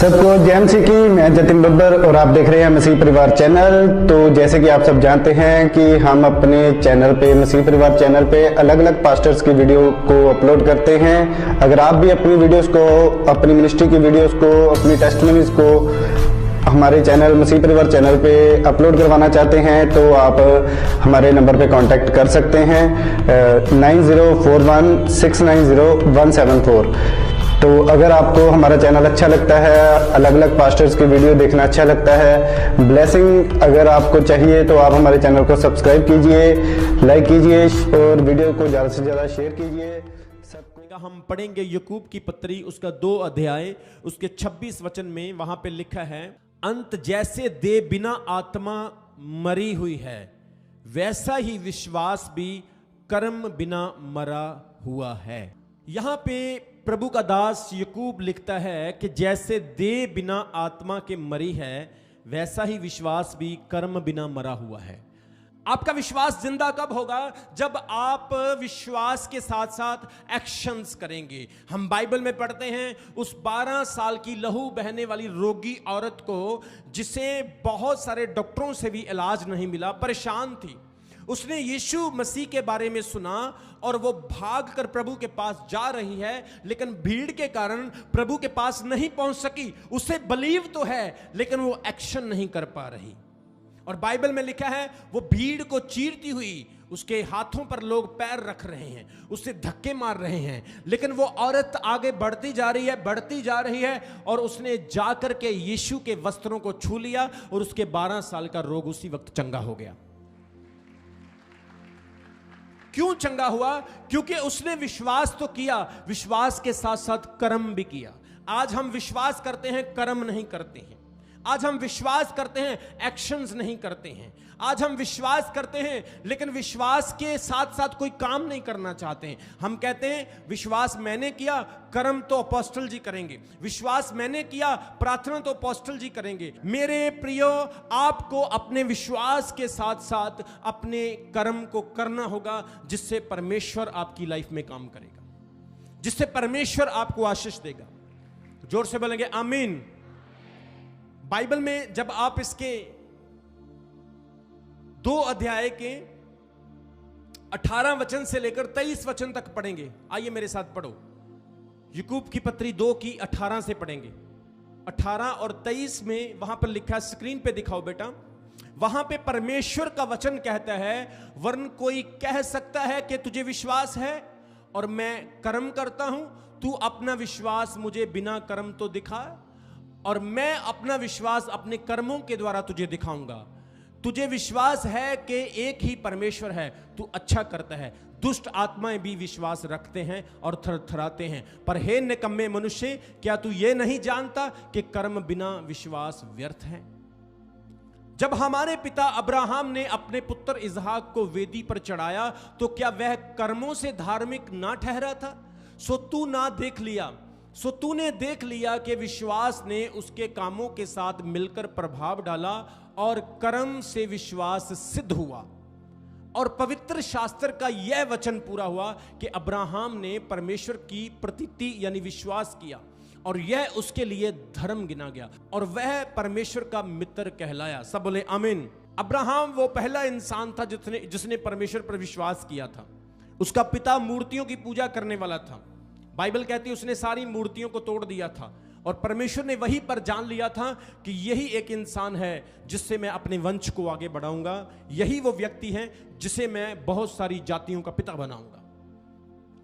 सबको जय मसीह की। मैं जतिन बब्बर और आप देख रहे हैं मसीह परिवार चैनल। तो जैसे कि आप सब जानते हैं कि हम अपने चैनल पे, मसीह परिवार चैनल पे अलग अलग पास्टर्स की वीडियो को अपलोड करते हैं। अगर आप भी अपनी वीडियोस को, अपनी मिनिस्ट्री की वीडियोस को, अपनी टेस्टिमनीज को हमारे चैनल मसीह परिवार चैनल पे अपलोड करवाना चाहते हैं तो आप हमारे नंबर पे कांटेक्ट कर सकते हैं 9041690174। तो अगर आपको हमारा चैनल अच्छा लगता है, अलग अलग पास्टर्स की वीडियो देखना अच्छा लगता है, ब्लेसिंग अगर आपको चाहिए तो आप हमारे चैनल को सब्सक्राइब कीजिए, लाइक कीजिए और वीडियो को ज़्यादा से ज़्यादा शेयर कीजिए। हम पढ़ेंगे याकूब की पत्री, उसका 2 अध्याय, उसके 26 वचन में वहां पे लिखा है, अंत जैसे देह बिना आत्मा मरी हुई है, वैसा ही विश्वास भी कर्म बिना मरा हुआ है। यहां पे प्रभु का दास याकूब लिखता है कि जैसे देह बिना आत्मा के मरी है, वैसा ही विश्वास भी कर्म बिना मरा हुआ है। आपका विश्वास जिंदा कब होगा? जब आप विश्वास के साथ साथ एक्शंस करेंगे। हम बाइबल में पढ़ते हैं उस 12 साल की लहू बहने वाली रोगी औरत को, जिसे बहुत सारे डॉक्टरों से भी इलाज नहीं मिला, परेशान थी। उसने यीशु मसीह के बारे में सुना और वो भागकर प्रभु के पास जा रही है, लेकिन भीड़ के कारण प्रभु के पास नहीं पहुंच सकी। उसे बिलीव तो है लेकिन वो एक्शन नहीं कर पा रही। और बाइबल में लिखा है वो भीड़ को चीरती हुई उसके हाथों पर लोग पैर रख रहे हैं, उससे धक्के मार रहे हैं, लेकिन वो औरत आगे बढ़ती जा रही है, बढ़ती जा रही है, और उसने जाकर के यीशु के वस्त्रों को छू लिया और उसके 12 साल का रोग उसी वक्त चंगा हो गया। क्यों चंगा हुआ? क्योंकि उसने विश्वास तो किया, विश्वास के साथ साथ कर्म भी किया। आज हम विश्वास करते हैं, कर्म नहीं करते हैं। आज हम विश्वास करते हैं, एक्शंस नहीं करते हैं। आज हम विश्वास करते हैं लेकिन विश्वास के साथ साथ कोई काम नहीं करना चाहते हैं। हम कहते हैं विश्वास मैंने किया, कर्म तो अपोस्टल जी करेंगे। विश्वास मैंने किया, प्रार्थना तो अपोस्टल जी करेंगे। मेरे प्रियो, आपको अपने विश्वास के साथ साथ अपने कर्म को करना होगा, जिससे परमेश्वर आपकी लाइफ में काम करेगा, जिससे परमेश्वर आपको आशीष देगा। जोर से बोलेंगे आमीन। बाइबल में जब आप इसके 2 अध्याय के 18 वचन से लेकर 23 वचन तक पढ़ेंगे। आइए मेरे साथ पढ़ो। याकूब की पत्री 2 की 18 से पढ़ेंगे। 18 और 23 में वहां पर लिखा है, स्क्रीन पे दिखाओ बेटा। वहां पे परमेश्वर का वचन कहता है, वरन कोई कह सकता है कि तुझे विश्वास है और मैं कर्म करता हूं, तू अपना विश्वास मुझे बिना कर्म तो दिखा, और मैं अपना विश्वास अपने कर्मों के द्वारा तुझे दिखाऊंगा। तुझे विश्वास है कि एक ही परमेश्वर है, तू अच्छा करता है। दुष्ट आत्माएं भी विश्वास रखते हैं और थरथराते हैं। पर हे निकम्मे मनुष्य, क्या तू ये नहीं जानता कि कर्म बिना विश्वास व्यर्थ है? जब हमारे पिता अब्राहम ने अपने पुत्र इसहाक को वेदी पर चढ़ाया, तो क्या वह कर्मों से धार्मिक ना ठहरा था? सो तू ना देख लिया, सो तूने देख लिया कि विश्वास ने उसके कामों के साथ मिलकर प्रभाव डाला और कर्म से विश्वास सिद्ध हुआ। और पवित्र शास्त्र का यह वचन पूरा हुआ कि अब्राहम ने परमेश्वर की प्रतीति यानी विश्वास किया और यह उसके लिए धर्म गिना गया और वह परमेश्वर का मित्र कहलाया। सब बोले आमीन। अब्राहम वो पहला इंसान था जिसने परमेश्वर पर विश्वास किया था। उसका पिता मूर्तियों की पूजा करने वाला था। बाइबल कहती है उसने सारी मूर्तियों को तोड़ दिया था और परमेश्वर ने वहीं पर जान लिया था कि यही एक इंसान है जिससे मैं अपने वंश को आगे बढ़ाऊंगा। यही वो व्यक्ति है जिसे मैं बहुत सारी जातियों का पिता बनाऊंगा।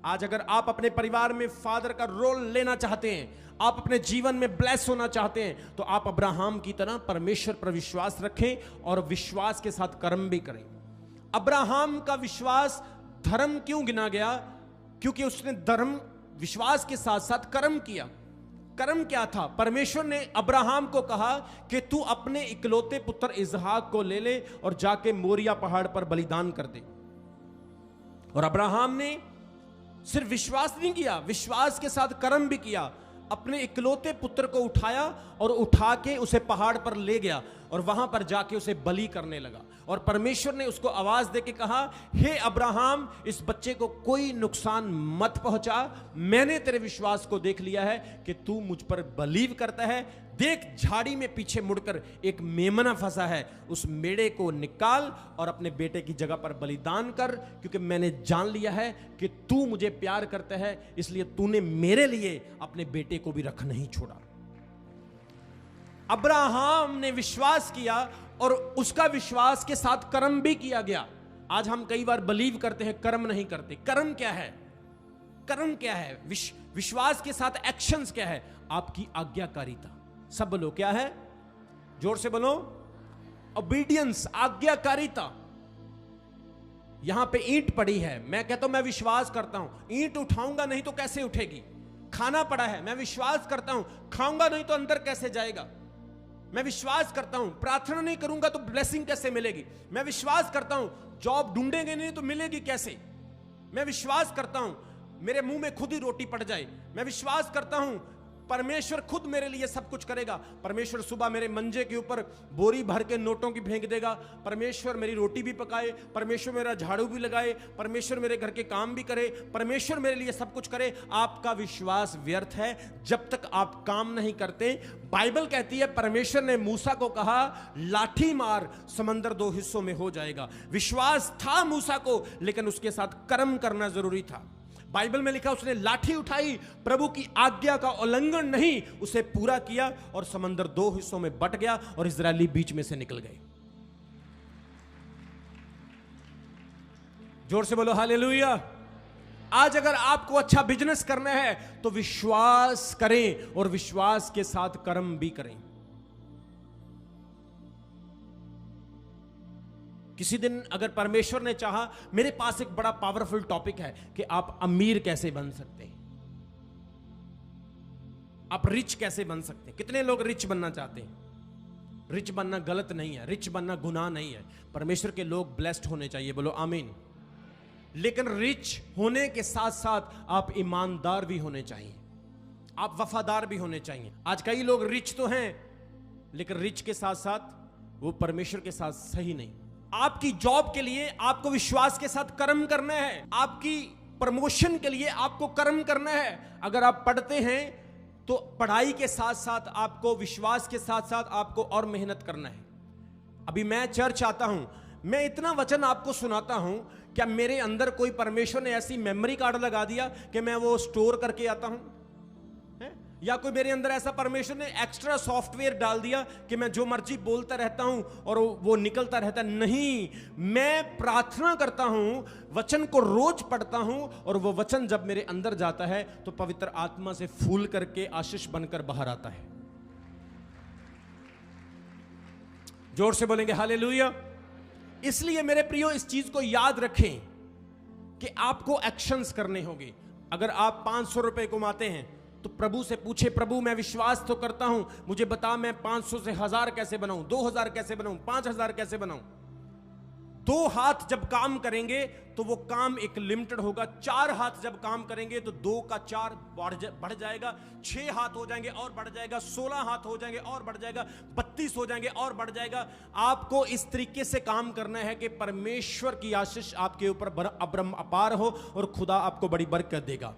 आज अगर आप अपने परिवार में फादर का रोल लेना चाहते हैं, आप अपने जीवन में ब्लेस होना चाहते हैं, तो आप अब्राहम की तरह परमेश्वर पर विश्वास रखें और विश्वास के साथ कर्म भी करें। अब्राहम का विश्वास धर्म क्यों गिना गया? क्योंकि उसने धर्म विश्वास के साथ साथ कर्म किया। कर्म क्या था? परमेश्वर ने अब्राहम को कहा कि तू अपने इकलौते पुत्र इसहाक को ले ले और जाके मोरिया पहाड़ पर बलिदान कर दे। और अब्राहम ने सिर्फ विश्वास नहीं किया, विश्वास के साथ कर्म भी किया। अपने इकलौते पुत्र को उठाया और उठा के उसे पहाड़ पर ले गया और वहां पर जाके उसे बलि करने लगा। और परमेश्वर ने उसको आवाज देके कहा, हे अब्राहम, इस बच्चे को कोई नुकसान मत पहुंचा। मैंने तेरे विश्वास को देख लिया है कि तू मुझ पर बिलीव करता है। देख झाड़ी में पीछे मुड़कर एक मेमना फंसा है, उस मेढ़े को निकाल और अपने बेटे की जगह पर बलिदान कर, क्योंकि मैंने जान लिया है कि तू मुझे प्यार करता है, इसलिए तूने मेरे लिए अपने बेटे को भी रख नहीं छोड़ा। अब्राहम ने विश्वास किया और उसका विश्वास के साथ कर्म भी किया गया। आज हम कई बार बिलीव करते हैं, कर्म नहीं करते। कर्म क्या है? कर्म क्या है? विश्वास के साथ एक्शंस क्या है? आपकी आज्ञाकारिता। सब बोलो क्या है? जोर से बोलो। ओबीडियंस, आज्ञाकारिता। यहां पे ईंट पड़ी है, मैं कहता हूं मैं विश्वास करता हूं, ईंट उठाऊंगा नहीं तो कैसे उठेगी। खाना पड़ा है, मैं विश्वास करता हूं, खाऊंगा नहीं तो अंदर कैसे जाएगा। मैं विश्वास करता हूं प्रार्थना नहीं करूंगा तो ब्लेसिंग कैसे मिलेगी। मैं विश्वास करता हूं जॉब ढूंढेंगे नहीं तो मिलेगी कैसे। मैं विश्वास करता हूं मेरे मुंह में खुद ही रोटी पड़ जाए। मैं विश्वास करता हूं परमेश्वर खुद मेरे लिए सब कुछ करेगा। परमेश्वर सुबह मेरे मंजे के ऊपर बोरी भर के नोटों की फेंक देगा। परमेश्वर मेरी रोटी भी पकाए, परमेश्वर मेरा झाड़ू भी लगाए, परमेश्वर मेरे घर के काम भी करे, परमेश्वर मेरे लिए सब कुछ करे। आपका विश्वास व्यर्थ है जब तक आप काम नहीं करते। बाइबल कहती है परमेश्वर ने मूसा को कहा लाठी मार, समंदर 2 हिस्सों में हो जाएगा। विश्वास था मूसा को, लेकिन उसके साथ कर्म करना जरूरी था। बाइबल में लिखा उसने लाठी उठाई, प्रभु की आज्ञा का उल्लंघन नहीं, उसे पूरा किया और समंदर 2 हिस्सों में बट गया और इजरायली बीच में से निकल गए। जोर से बोलो हालेलुया। आज अगर आपको अच्छा बिजनेस करना है तो विश्वास करें और विश्वास के साथ कर्म भी करें। किसी दिन अगर परमेश्वर ने चाहा, मेरे पास एक बड़ा पावरफुल टॉपिक है कि आप अमीर कैसे बन सकते हैं, आप रिच कैसे बन सकते हैं। कितने लोग रिच बनना चाहते हैं? रिच बनना गलत नहीं है, रिच बनना गुनाह नहीं है। परमेश्वर के लोग ब्लेस्ड होने चाहिए, बोलो आमीन। लेकिन रिच होने के साथ साथ आप ईमानदार भी होने चाहिए, आप वफादार भी होने चाहिए। आज कई लोग रिच तो हैं लेकिन रिच के साथ साथ वो परमेश्वर के साथ सही नहीं। आपकी जॉब के लिए आपको विश्वास के साथ कर्म करना है, आपकी प्रमोशन के लिए आपको कर्म करना है। अगर आप पढ़ते हैं तो पढ़ाई के साथ साथ आपको विश्वास के साथ साथ आपको और मेहनत करना है। अभी मैं चर्च आता हूं, मैं इतना वचन आपको सुनाता हूं, क्या मेरे अंदर कोई परमेश्वर ने ऐसी मेमोरी कार्ड लगा दिया कि मैं वो स्टोर करके आता हूं? या कोई मेरे अंदर ऐसा परमेश्वर ने एक्स्ट्रा सॉफ्टवेयर डाल दिया कि मैं जो मर्जी बोलता रहता हूं और वो निकलता रहता? नहीं, मैं प्रार्थना करता हूं, वचन को रोज पढ़ता हूं और वो वचन जब मेरे अंदर जाता है तो पवित्र आत्मा से फूल करके आशीष बनकर बाहर आता है। जोर से बोलेंगे हालेलुया। इसलिए मेरे प्रियो इस चीज को याद रखें कि आपको एक्शंस करने होंगे। अगर आप 500 रुपए कमाते हैं तो प्रभु से पूछे, प्रभु मैं विश्वास तो करता हूं, मुझे बता मैं 500 से 1000 कैसे बनाऊं, 2000 कैसे बनाऊं, 5000 कैसे बनाऊं। 2 हाथ जब काम करेंगे तो वो काम एक लिमिटेड होगा। 4 हाथ जब काम करेंगे तो 2 का 4 बढ़ जाएगा, 6 हाथ हो जाएंगे और बढ़ जाएगा, 16 हाथ हो जाएंगे और बढ़ जाएगा, 32 हो जाएंगे और बढ़ जाएगा। आपको इस तरीके से काम करना है कि परमेश्वर की आशीष आपके ऊपर अपार हो और खुदा आपको बड़ी बरकत देगा।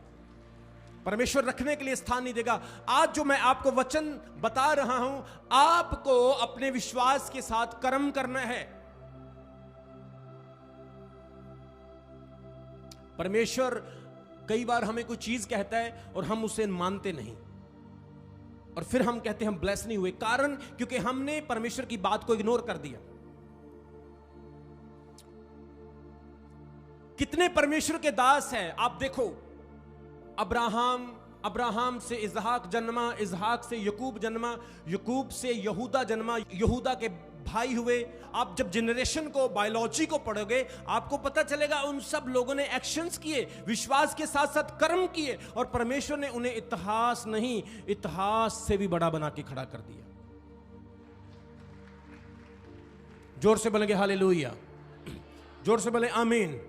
परमेश्वर रखने के लिए स्थान नहीं देगा। आज जो मैं आपको वचन बता रहा हूं, आपको अपने विश्वास के साथ कर्म करना है। परमेश्वर कई बार हमें कोई चीज कहता है और हम उसे मानते नहीं और फिर हम कहते हैं हम ब्लेस नहीं हुए। कारण क्योंकि हमने परमेश्वर की बात को इग्नोर कर दिया। कितने परमेश्वर के दास हैं आप देखो। अब्राहम से इजहाक जन्मा, इजहाक से यकूब जन्मा, यकूब से यहूदा जन्मा, यहूदा के भाई हुए। आप जब जनरेशन को, बायोलॉजी को पढ़ोगे आपको पता चलेगा उन सब लोगों ने एक्शंस किए, विश्वास के साथ साथ कर्म किए और परमेश्वर ने उन्हें इतिहास नहीं, इतिहास से भी बड़ा बना के खड़ा कर दिया। जोर से बोलेंगे हालेलुया, जोर से बोले आमीन।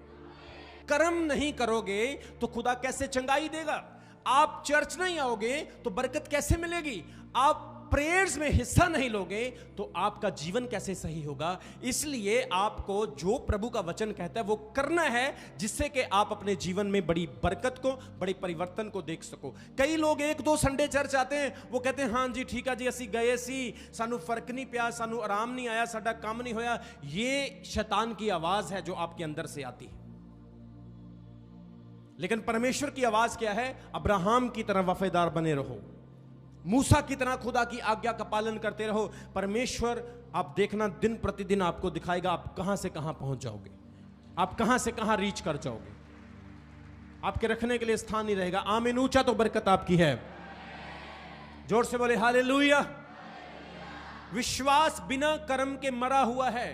कर्म नहीं करोगे तो खुदा कैसे चंगाई देगा? आप चर्च नहीं आओगे तो बरकत कैसे मिलेगी? आप प्रेयर्स में हिस्सा नहीं लोगे तो आपका जीवन कैसे सही होगा? इसलिए आपको जो प्रभु का वचन कहता है वो करना है, जिससे कि आप अपने जीवन में बड़ी बरकत को, बड़ी परिवर्तन को देख सको। कई लोग 1-2 संडे चर्च आते हैं, वो कहते हैं हाँ जी ठीक है जी असी गए सी, सानू फर्क नहीं पिया, सानू आराम नहीं आया, साडा काम नहीं होया। ये शैतान की आवाज है जो आपके अंदर से आती है। लेकिन परमेश्वर की आवाज क्या है? अब्राहम की तरह वफादार बने रहो, मूसा की तरह खुदा की आज्ञा का पालन करते रहो। परमेश्वर आप देखना दिन प्रतिदिन आपको दिखाएगा आप कहां से कहां पहुंच जाओगे, आप कहां से कहां रीच कर जाओगे। आपके रखने के लिए स्थान नहीं रहेगा। आमीन। ऊंचा तो बरकत आपकी है। जोर से बोले हालेलुया। विश्वास बिना कर्म के मरा हुआ है।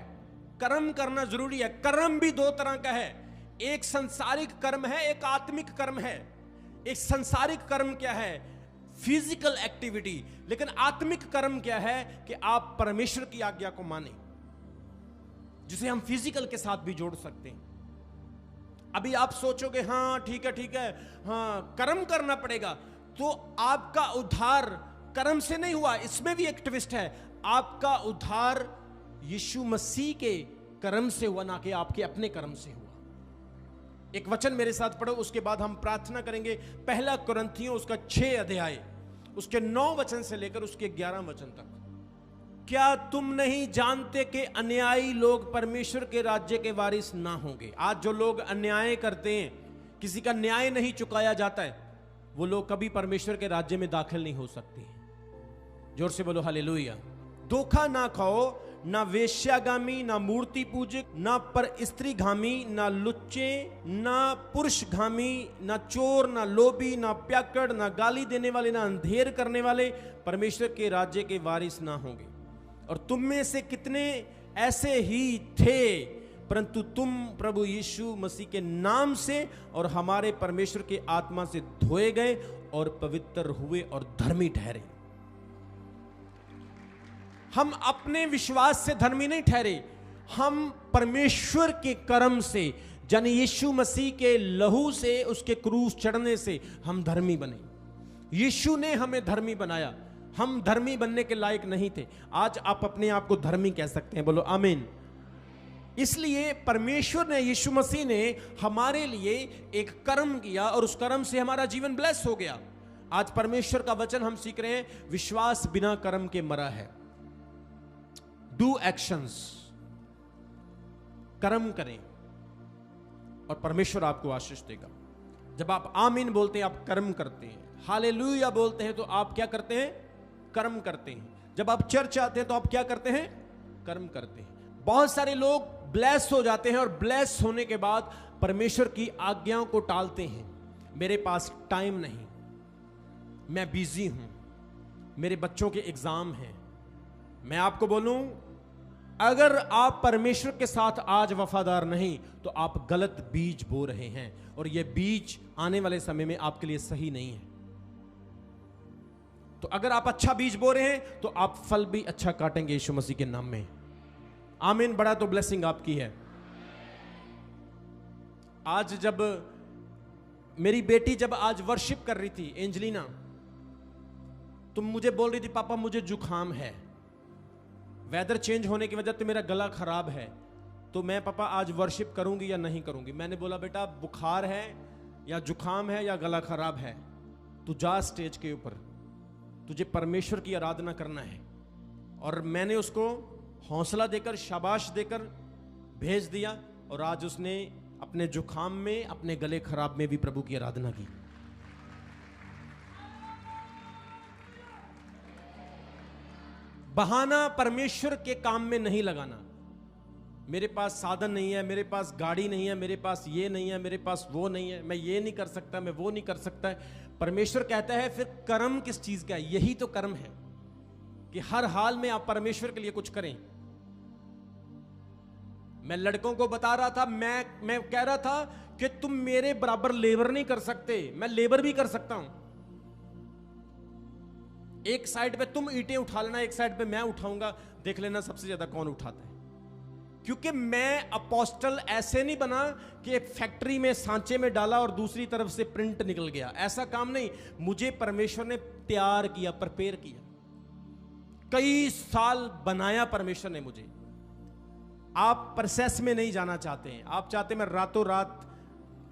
कर्म करना जरूरी है। कर्म भी 2 तरह का है, एक संसारिक कर्म है, एक आत्मिक कर्म है। एक संसारिक कर्म क्या है? Physical activity. लेकिन आत्मिक कर्म क्या है? कि आप परमेश्वर की आज्ञा को माने, जिसे हम फिजिकल के साथ भी जोड़ सकते हैं। अभी आप सोचोगे हाँ ठीक है, हाँ कर्म करना पड़ेगा, तो आपका उद्धार कर्म से नहीं हुआ। इसमें भी एक ट्विस्ट है, आपका उद्धार यीशु मसीह के कर्म से हुआ, ना कि आपके अपने कर्म से हुआ। एक वचन मेरे साथ पढ़ो, उसके बाद हम प्रार्थना करेंगे। 1 कुरिन्थियों उसका 6 अध्याय, उसके 9 वचन से लेकर उसके 11 वचन तक। क्या तुम नहीं जानते कि अन्यायी लोग परमेश्वर के राज्य के वारिस ना होंगे? आज जो लोग अन्याय करते हैं, किसी का न्याय नहीं चुकाया जाता है, वो लोग कभी परमेश्वर के राज्य में दाखिल नहीं हो सकते। जोर से बोलो हालेलुया। धोखा ना खाओ, ना वेश्यागामी, ना मूर्ति पूजक, ना पर स्त्रीगामी, ना लुच्चे, ना पुरुषगामी, ना चोर, ना लोभी, ना प्याकड़, ना गाली देने वाले, ना अंधेर करने वाले परमेश्वर के राज्य के वारिस ना होंगे। और तुम में से कितने ऐसे ही थे, परंतु तुम प्रभु यीशु मसीह के नाम से और हमारे परमेश्वर के आत्मा से धोए गए और पवित्र हुए और धर्मी ठहरे। हम अपने विश्वास से धर्मी नहीं ठहरे, हम परमेश्वर के कर्म से, यानी यीशु मसीह के लहू से, उसके क्रूस चढ़ने से हम धर्मी बने। यीशु ने हमें धर्मी बनाया। हम धर्मी बनने के लायक नहीं थे, आज आप अपने आप को धर्मी कह सकते हैं। बोलो आमीन। इसलिए परमेश्वर ने, यीशु मसीह ने हमारे लिए एक कर्म किया और उस कर्म से हमारा जीवन ब्लेस हो गया। आज परमेश्वर का वचन हम सीख रहे हैं, विश्वास बिना कर्म के मरा है। डू एक्शंस, कर्म करें और परमेश्वर आपको आशीष देगा। जब आप आमीन बोलते हैं आप कर्म करते हैं, हालेलुया बोलते हैं तो आप क्या करते हैं? कर्म करते हैं। जब आप चर्च आते हैं तो आप क्या करते हैं? कर्म करते हैं। बहुत सारे लोग ब्लेस हो जाते हैं और ब्लेस होने के बाद परमेश्वर की आज्ञाओं को टालते हैं। मेरे पास टाइम नहीं, मैं बिजी हूं, मेरे बच्चों के एग्जाम हैं। मैं आपको बोलूं, अगर आप परमेश्वर के साथ आज वफादार नहीं तो आप गलत बीज बो रहे हैं, और यह बीज आने वाले समय में आपके लिए सही नहीं है। तो अगर आप अच्छा बीज बो रहे हैं तो आप फल भी अच्छा काटेंगे यीशु मसीह के नाम में। आमीन। बड़ा तो ब्लेसिंग आपकी है। आज जब मेरी बेटी जब आज वर्शिप कर रही थी, एंजलिना, तो मुझे बोल रही थी पापा मुझे जुकाम है, वेदर चेंज होने की वजह से मेरा गला खराब है, तो मैं पापा आज वर्शिप करूंगी या नहीं करूंगी। मैंने बोला बेटा बुखार है या जुकाम है या गला खराब है, तू जा स्टेज के ऊपर, तुझे परमेश्वर की आराधना करना है। और मैंने उसको हौसला देकर, शाबाश देकर भेज दिया, और आज उसने अपने जुकाम में, अपने गले खराब में भी प्रभु की आराधना की। बहाना परमेश्वर के काम में नहीं लगाना। मेरे पास साधन नहीं है, मेरे पास गाड़ी नहीं है, मेरे पास ये नहीं है, मेरे पास वो नहीं है, मैं ये नहीं कर सकता, मैं वो नहीं कर सकता। परमेश्वर कहता है फिर कर्म किस चीज का है? यही तो कर्म है कि हर हाल में आप परमेश्वर के लिए कुछ करें। मैं लड़कों को बता रहा था, मैं कह रहा था कि तुम मेरे बराबर लेबर नहीं कर सकते, मैं लेबर भी कर सकता हूं। एक साइड पे तुम ईंटें उठा लेना, एक साइड पे मैं उठाऊंगा, देख लेना सबसे ज्यादा कौन उठाता है। क्योंकि मैं अपोस्टल ऐसे नहीं बना कि फैक्ट्री में सांचे में डाला और दूसरी तरफ से प्रिंट निकल गया, ऐसा काम नहीं। मुझे परमेश्वर ने तैयार किया, प्रिपेयर किया। कई साल बनाया परमेश्वर ने मुझे। आप प्रोसेस में नहीं जाना चाहते हैं, आप चाहते हैं मैं रातों रात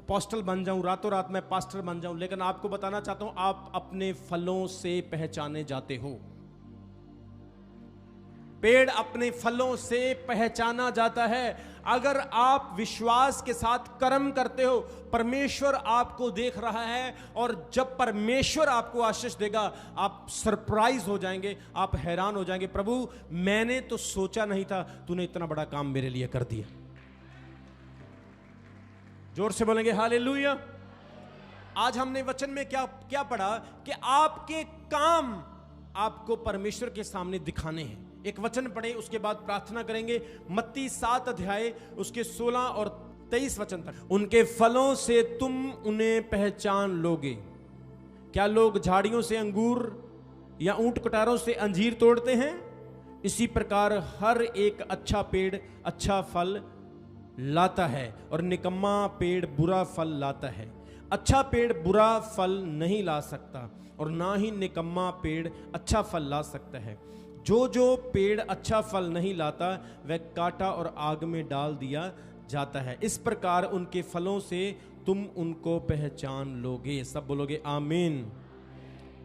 अपोस्टल बन जाऊं, रातों रात मैं पास्टर बन जाऊं, लेकिन आपको बताना चाहता हूं आप अपने फलों से पहचाने जाते हो। पेड़ अपने फलों से पहचाना जाता है। अगर आप विश्वास के साथ कर्म करते हो, परमेश्वर आपको देख रहा है, और जब परमेश्वर आपको आशीष देगा आप सरप्राइज हो जाएंगे, आप हैरान हो जाएंगे, प्रभु मैंने तो सोचा नहीं था तूने इतना बड़ा काम मेरे लिए कर दिया। जोर से बोलेंगे हालेलुया। आज हमने वचन में क्या क्या पढ़ा कि आपके काम आपको परमेश्वर के सामने दिखाने हैं। एक वचन पढ़े, उसके बाद प्रार्थना करेंगे। मत्ती 7 अध्याय उसके 16 और 23 वचन तक। उनके फलों से तुम उन्हें पहचान लोगे। क्या लोग झाड़ियों से अंगूर या ऊंट कटारों से अंजीर तोड़ते हैं? इसी प्रकार हर एक अच्छा पेड़ अच्छा फल लाता है और निकम्मा पेड़ बुरा फल लाता है। अच्छा पेड़ बुरा फल नहीं ला सकता और ना ही निकम्मा पेड़ अच्छा फल ला सकता है। जो जो पेड़ अच्छा फल नहीं लाता वह काटा और आग में डाल दिया जाता है। इस प्रकार उनके फलों से तुम उनको पहचान लोगे। सब बोलोगे आमीन।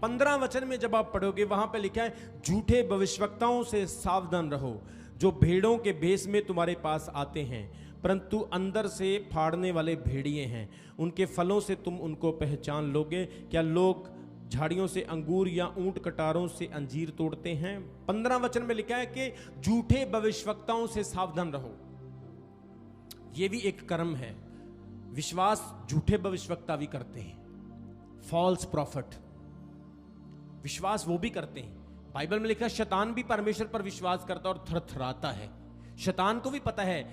15 वचन में जब आप पढ़ोगे वहां पे लिखा है, झूठे भविष्यवक्ताओं से सावधान रहो जो भेड़ों के भेष में तुम्हारे पास आते हैं परंतु अंदर से फाड़ने वाले भेड़िए हैं। उनके फलों से तुम उनको पहचान लोगे। क्या लोग झाड़ियों से अंगूर या ऊंट कटारों से अंजीर तोड़ते हैं? 15 वचन में लिखा है कि झूठे भविष्यवक्ताओं से सावधान रहो। यह भी एक कर्म है। विश्वास झूठे भविष्यवक्ता भी करते हैं, फॉल्स प्रॉफिट, विश्वास वो भी करते हैं। बाइबल में लिखा है शैतान भी परमेश्वर पर विश्वास करता और थरथराता है। शैतान को भी पता है,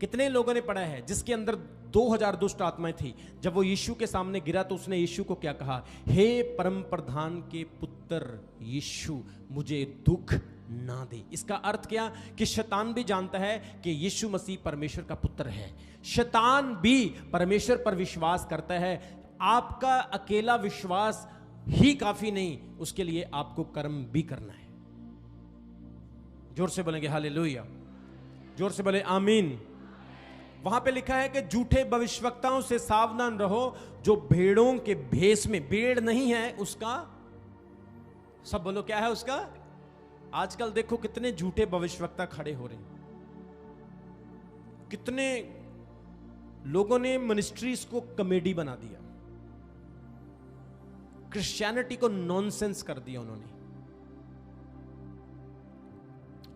कितने लोगों ने पढ़ा है जिसके अंदर 2000 दुष्ट आत्माएं थी, जब वो यीशु के सामने गिरा तो उसने यीशु को क्या कहा? हे परम प्रधान के पुत्र यीशु, मुझे दुख ना दे। इसका अर्थ क्या? कि शैतान भी जानता है कि यीशु मसीह परमेश्वर का पुत्र है। शैतान भी परमेश्वर पर विश्वास करता है। आपका अकेला विश्वास ही काफी नहीं, उसके लिए आपको कर्म भी करना है। जोर से बोलेंगे हालेलुया, जोर से बोले आमीन। वहां पे लिखा है कि झूठे भविष्यवक्ताओं से सावधान रहो जो भेड़ों के भेष में, भेड़ नहीं है उसका, सब बोलो क्या है उसका? आजकल देखो कितने झूठे भविष्यवक्ता खड़े हो रहे हैं। कितने लोगों ने मिनिस्ट्रीज को कॉमेडी बना दिया, क्रिश्चियनिटी को नॉनसेंस कर दिया उन्होंने।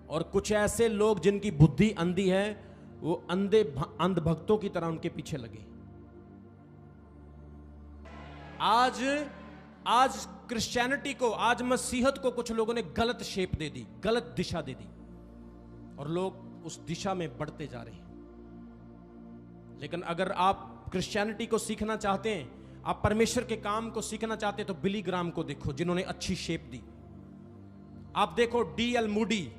और कुछ ऐसे लोग जिनकी बुद्धि अंधी है वो अंधभक्तों की तरह उनके पीछे लगे। आज क्रिश्चियनिटी को, आज मसीहत को कुछ लोगों ने गलत शेप दे दी, गलत दिशा दे दी, और लोग उस दिशा में बढ़ते जा रहे हैं। लेकिन अगर आप क्रिश्चियनिटी को सीखना चाहते हैं, आप परमेश्वर के काम को सीखना चाहते हैं, तो बिली ग्राम को देखो जिन्होंने अच्छी शेप दी। आप देखो D.L. मूडी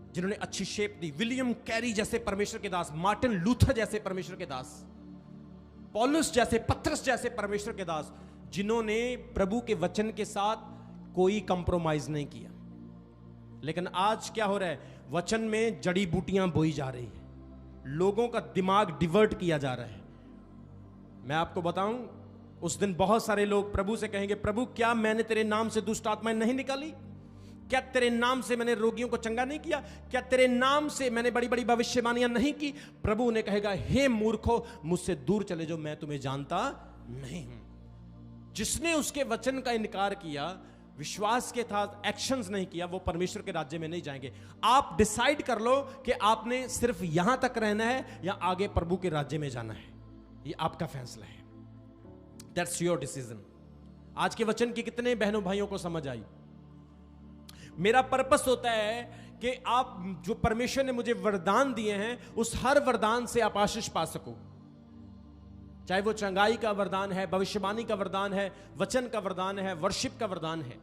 जिन्होंने अच्छी शेप दी, विलियम कैरी जैसे परमेश्वर के दास, मार्टिन लूथर जैसे परमेश्वर के दास, पौलुस जैसे, पत्रस जैसे परमेश्वर के दास, जिन्होंने प्रभु के वचन के साथ कोई कंप्रोमाइज नहीं किया। लेकिन आज क्या हो रहा है? वचन में जड़ी बूटियां बोई जा रही है, लोगों का दिमाग डिवर्ट किया जा रहा है। मैं आपको बताऊं, उस दिन बहुत सारे लोग प्रभु से कहेंगे, प्रभु क्या मैंने तेरे नाम से दुष्ट आत्माएं नहीं निकाली? क्या तेरे नाम से मैंने रोगियों को चंगा नहीं किया? क्या तेरे नाम से मैंने बड़ी बड़ी भविष्यवाणियां नहीं की? प्रभु उन्हें कहेगा, हे मूर्खो, मुझसे दूर चले जाओ, मैं तुम्हें जानता नहीं हूं। जिसने उसके वचन का इनकार किया, विश्वास के साथ एक्शंस नहीं किया, वो परमेश्वर के राज्य में नहीं जाएंगे। आप डिसाइड कर लो कि आपने सिर्फ यहां तक रहना है या आगे प्रभु के राज्य में जाना है। ये आपका फैसला है। That's your decision. आज के वचन की कितने बहनों भाइयों को समझ आई? मेरा पर्पस होता है कि आप जो परमेश्वर ने मुझे वरदान दिए हैं, उस हर वरदान से आप आशीष पा सको। चाहे वो चंगाई का वरदान है, भविष्यवाणी का वरदान है, वचन का वरदान है, वर्शिप का वरदान है,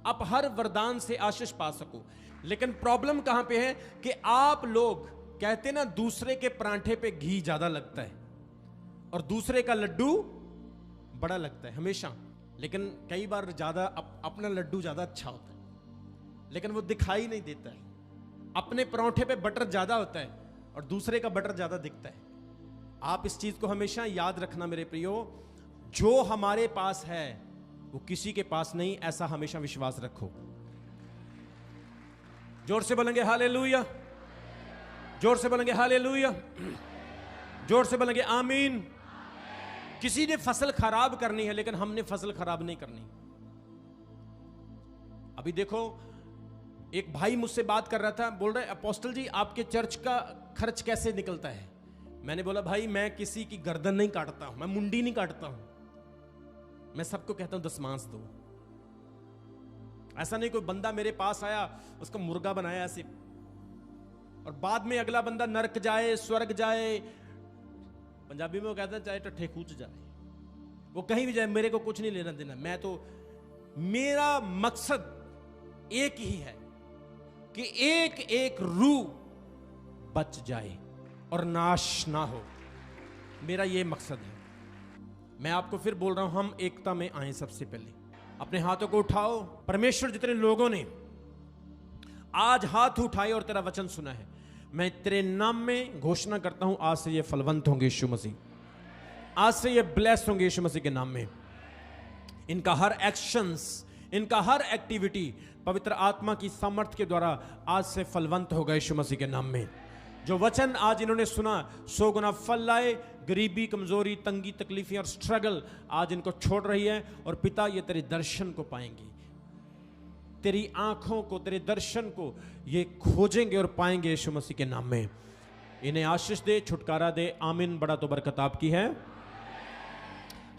आप हर वरदान से आशीष पा सको। लेकिन प्रॉब्लम कहां पे है कि आप लोग कहते ना, दूसरे के परांठे पे घी ज्यादा लगता है और दूसरे का लड्डू बड़ा लगता है हमेशा। लेकिन कई बार ज्यादा अपना लड्डू ज्यादा अच्छा होता है। लेकिन वो दिखाई नहीं देता है। अपने परोठे पे बटर ज्यादा होता है और दूसरे का बटर ज्यादा दिखता है। आप इस चीज को हमेशा याद रखना मेरे प्रियो, जो हमारे पास है वो किसी के पास नहीं, ऐसा हमेशा विश्वास रखो। जोर से बोलेंगे हालेलुया, जोर से बोलेंगे हालेलुया, जोर से बोलेंगे आमीन। किसी ने फसल खराब करनी है लेकिन हमने फसल खराब नहीं करनी। अभी देखो, एक भाई मुझसे बात कर रहा था, बोल रहा है अपोस्टल जी आपके चर्च का खर्च कैसे निकलता है। मैंने बोला भाई मैं किसी की गर्दन नहीं काटता हूं, मैं मुंडी नहीं काटता हूं, मैं सबको कहता हूं दशमांश दो। ऐसा नहीं कोई बंदा मेरे पास आया उसका मुर्गा बनाया ऐसे और बाद में अगला बंदा नरक जाए स्वर्ग जाए, पंजाबी में वो कहता है चाहे टट्ठे कूच जाए, वो कहीं भी जाए, मेरे को कुछ नहीं लेना देना। मैं तो, मेरा मकसद एक ही है कि एक एक रूह बच जाए और नाश ना हो। मेरा ये मकसद है। मैं आपको फिर बोल रहा हूं, हम एकता में आए। सबसे पहले अपने हाथों को उठाओ। परमेश्वर जितने लोगों ने आज हाथ उठाए और तेरा वचन सुना है, मैं तेरे नाम में घोषणा करता हूं, आज से ये फलवंत होंगे यीशु मसीह, आज से ये ब्लेस्ड होंगे यीशु मसीह के नाम में। इनका हर एक्शंस, इनका हर एक्टिविटी पवित्र आत्मा की सामर्थ्य के द्वारा आज से फलवंत होगा यीशु मसीह के नाम में। जो वचन आज इन्होंने सुना 100 गुना फल लाए। गरीबी, कमजोरी, तंगी, तकलीफें और स्ट्रगल आज इनको छोड़ रही है और पिता ये तेरे दर्शन को पाएंगे, तेरी आंखों को, तेरे दर्शन को ये खोजेंगे और पाएंगे यीशु मसीह के नाम में। इन्हें आशीष दे, छुटकारा दे, आमीन। बड़ा तो बरकत आपकी है।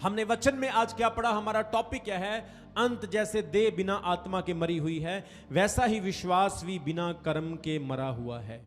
हमने वचन में आज क्या पढ़ा? हमारा टॉपिक क्या है? अंत जैसे देह बिना आत्मा के मरी हुई है, वैसा ही विश्वास भी बिना कर्म के मरा हुआ है।